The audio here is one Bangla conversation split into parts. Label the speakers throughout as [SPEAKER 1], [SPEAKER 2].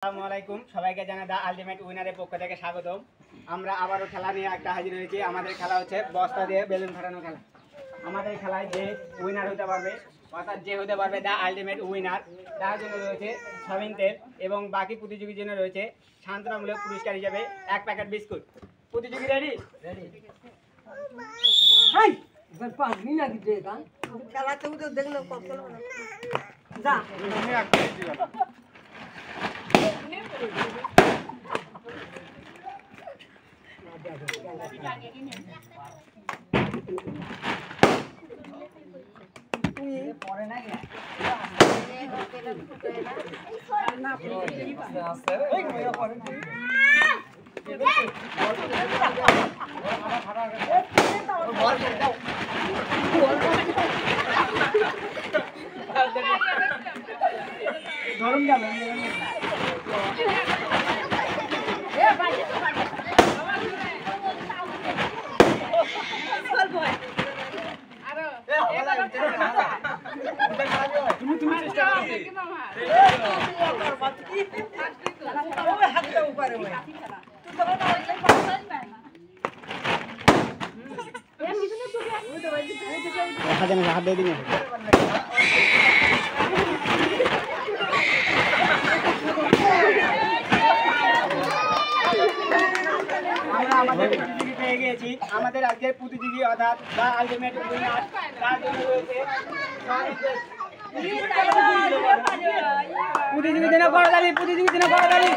[SPEAKER 1] আসসালামু আলাইকুম সবাইকে জানাই দা আলটিমেট উইনারের পক্ষ থেকে স্বাগতম। আমরা আবারও খেলা নিয়ে একটা হাজির হয়েছি। আমাদের খেলা হচ্ছে বস্তা দিয়ে বেলুন ফাটানো খেলা। আমাদের খেলায় যে উইনার হতে পারবে অর্থাৎ যে হতে পারবে দা আলটিমেট উইনার, তার জন্য রয়েছে সয়াবিন তেল এবং বাকি প্রতিযোগীর জন্য রয়েছে সান্ত্বনামূলক পুরস্কার হিসেবে 1 প্যাকেট বিস্কুট। প্রতিযোগী রেডি?
[SPEAKER 2] হাই এবার 5 মিনিট আগে দে গান খেলাতে তো দেখলো কত না যা আমি এক মিনিট দিলাম।
[SPEAKER 1] পরে না কি না আছে ওই পরে ধরুন গেল হাত দিয়ে দিন। আমাদের প্রতিযোগী পেয়ে গিয়েছি। আমাদের আজকের প্রতিযোগী অর্থাৎ দা আলটিমেট উইনার, তার জন্য রয়েছে প্রতিযোগী জন্য করতালি, প্রতিযোগী জন্য করতালি।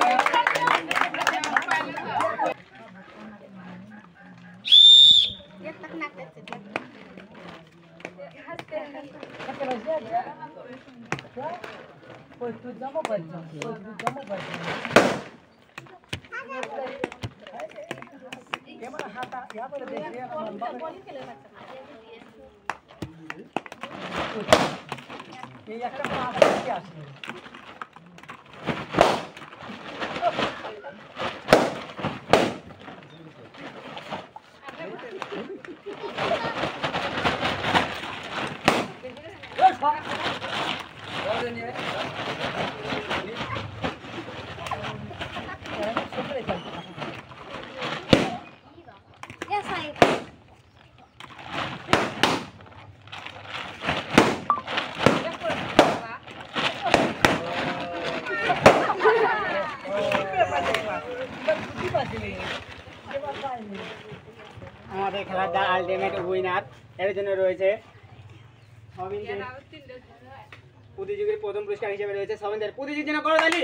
[SPEAKER 1] আমাদের খেলার দা আলটিমেট উইনার, এর জন্য রয়েছে প্রতিযোগীর প্রথম পুরস্কার হিসেবে রয়েছে সয়াবিন তেল। প্রতিযোগীর জন্য করতালি।